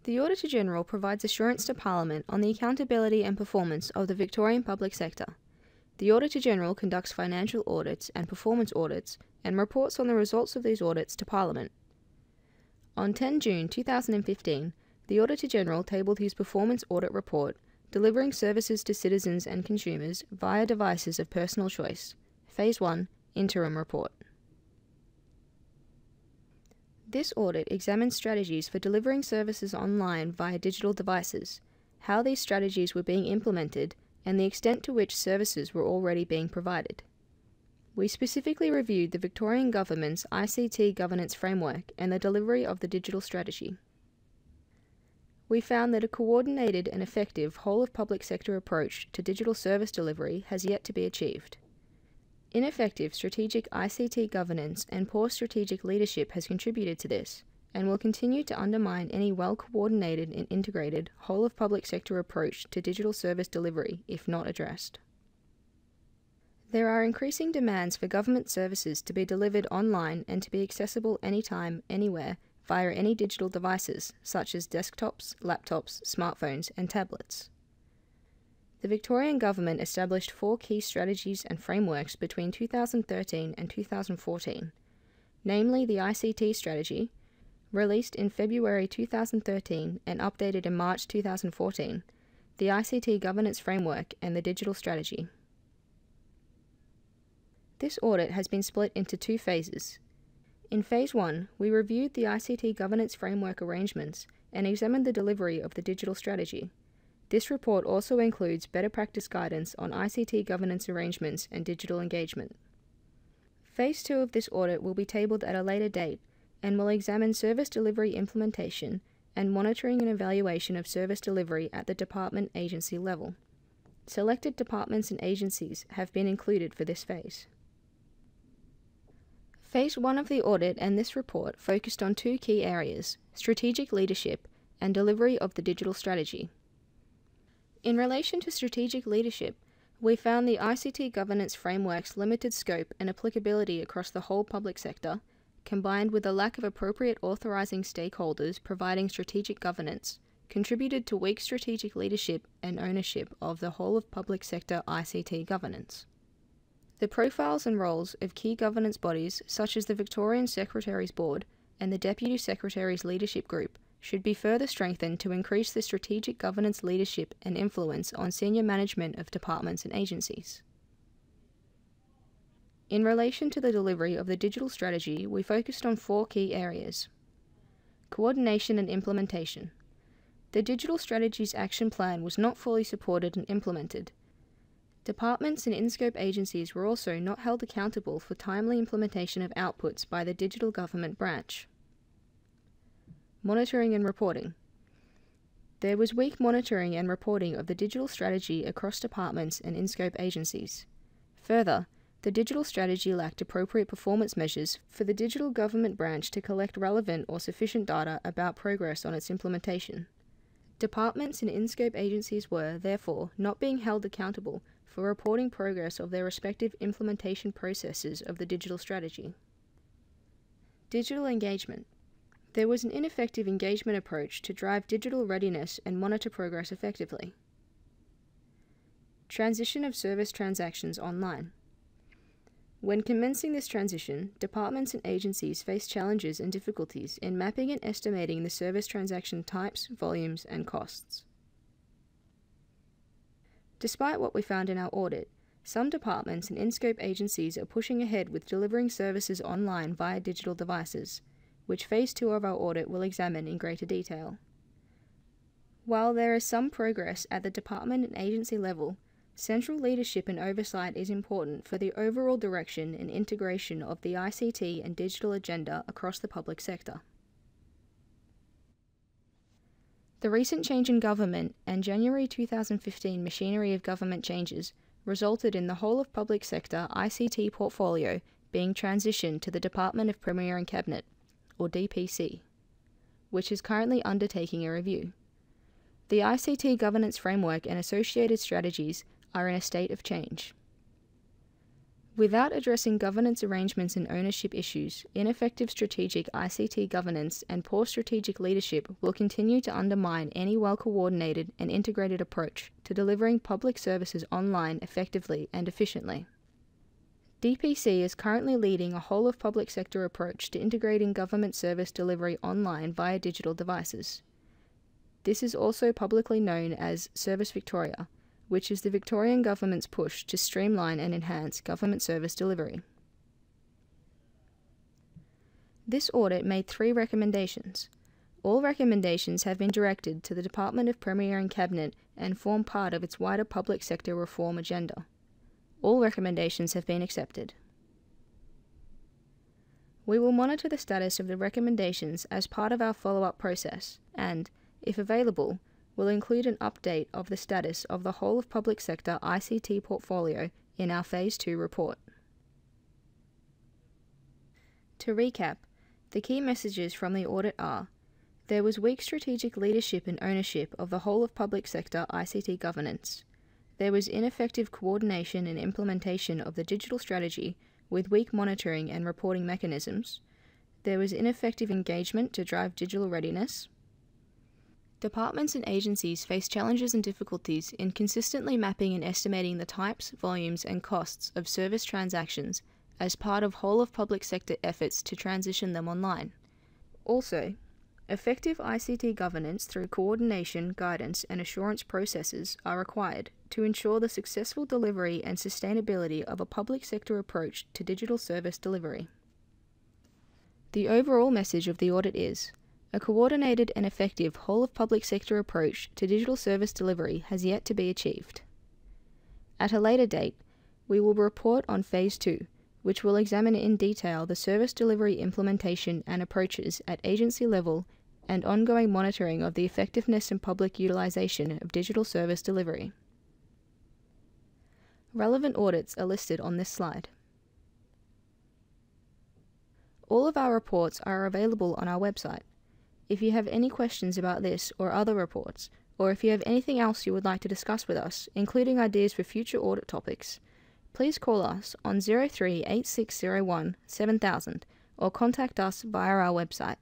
The Auditor-General provides assurance to Parliament on the accountability and performance of the Victorian public sector. The Auditor-General conducts financial audits and performance audits and reports on the results of these audits to Parliament. On 10 June 2015, the Auditor-General tabled his performance audit report, delivering services to citizens and consumers via devices of personal choice. Phase 1, Interim Report. This audit examines strategies for delivering services online via digital devices, how these strategies were being implemented, and the extent to which services were already being provided. We specifically reviewed the Victorian Government's ICT governance framework and the delivery of the digital strategy. We found that a coordinated and effective whole-of-public sector approach to digital service delivery has yet to be achieved. Ineffective strategic ICT governance and poor strategic leadership has contributed to this, and will continue to undermine any well-coordinated and integrated whole-of-public sector approach to digital service delivery if not addressed. There are increasing demands for government services to be delivered online and to be accessible anytime, anywhere, via any digital devices, such as desktops, laptops, smartphones, and tablets. The Victorian Government established 4 key strategies and frameworks between 2013 and 2014, namely the ICT strategy, released in February 2013 and updated in March 2014, the ICT governance framework, and the digital strategy. This audit has been split into 2 phases. In Phase 1, we reviewed the ICT governance framework arrangements and examined the delivery of the digital strategy. This report also includes better practice guidance on ICT governance arrangements and digital engagement. Phase 2 of this audit will be tabled at a later date and will examine service delivery implementation and monitoring and evaluation of service delivery at the department agency level. Selected departments and agencies have been included for this phase. Phase 1 of the audit and this report focused on 2 key areas: strategic leadership and delivery of the digital strategy. In relation to strategic leadership, we found the ICT governance framework's limited scope and applicability across the whole public sector, combined with a lack of appropriate authorising stakeholders providing strategic governance, contributed to weak strategic leadership and ownership of the whole of public sector ICT governance. The profiles and roles of key governance bodies such as the Victorian Secretaries Board and the Deputy Secretaries Leadership Group should be further strengthened to increase the strategic governance leadership and influence on senior management of departments and agencies. In relation to the delivery of the digital strategy, we focused on 4 key areas. Coordination and implementation. The digital strategy's action plan was not fully supported and implemented. Departments and in-scope agencies were also not held accountable for timely implementation of outputs by the digital government branch. Monitoring and reporting. There was weak monitoring and reporting of the digital strategy across departments and in-scope agencies. Further, the digital strategy lacked appropriate performance measures for the digital government branch to collect relevant or sufficient data about progress on its implementation. Departments and in-scope agencies were, therefore, not being held accountable for reporting progress of their respective implementation processes of the digital strategy. Digital engagement. There was an ineffective engagement approach to drive digital readiness and monitor progress effectively. Transition of service transactions online. When commencing this transition, departments and agencies faced challenges and difficulties in mapping and estimating the service transaction types, volumes, and costs. Despite what we found in our audit, some departments and in-scope agencies are pushing ahead with delivering services online via digital devices, which Phase 2 of our audit will examine in greater detail. While there is some progress at the department and agency level, central leadership and oversight is important for the overall direction and integration of the ICT and digital agenda across the public sector. The recent change in government and January 2015 machinery of government changes resulted in the whole of public sector ICT portfolio being transitioned to the Department of Premier and Cabinet, or DPC, which is currently undertaking a review. The ICT governance framework and associated strategies are in a state of change. Without addressing governance arrangements and ownership issues, ineffective strategic ICT governance and poor strategic leadership will continue to undermine any well-coordinated and integrated approach to delivering public services online effectively and efficiently. DPC is currently leading a whole-of-public sector approach to integrating government service delivery online via digital devices. This is also publicly known as Service Victoria, which is the Victorian government's push to streamline and enhance government service delivery. This audit made 3 recommendations. All recommendations have been directed to the Department of Premier and Cabinet and form part of its wider public sector reform agenda. All recommendations have been accepted. We will monitor the status of the recommendations as part of our follow-up process and, if available, will include an update of the status of the whole of public sector ICT portfolio in our Phase 2 report. To recap, the key messages from the audit are: there was weak strategic leadership and ownership of the whole of public sector ICT governance. There was ineffective coordination and implementation of the digital strategy with weak monitoring and reporting mechanisms. There was ineffective engagement to drive digital readiness. Departments and agencies face challenges and difficulties in consistently mapping and estimating the types, volumes, and costs of service transactions as part of whole of public sector efforts to transition them online. Also, effective ICT governance through coordination, guidance, and assurance processes are required to ensure the successful delivery and sustainability of a public sector approach to digital service delivery. The overall message of the audit is: a coordinated and effective whole-of-public sector approach to digital service delivery has yet to be achieved. At a later date, we will report on Phase 2, which will examine in detail the service delivery implementation and approaches at agency level and ongoing monitoring of the effectiveness and public utilisation of digital service delivery. Relevant audits are listed on this slide. All of our reports are available on our website. If you have any questions about this or other reports, or if you have anything else you would like to discuss with us, including ideas for future audit topics, please call us on 03 8601 7000 or contact us via our website.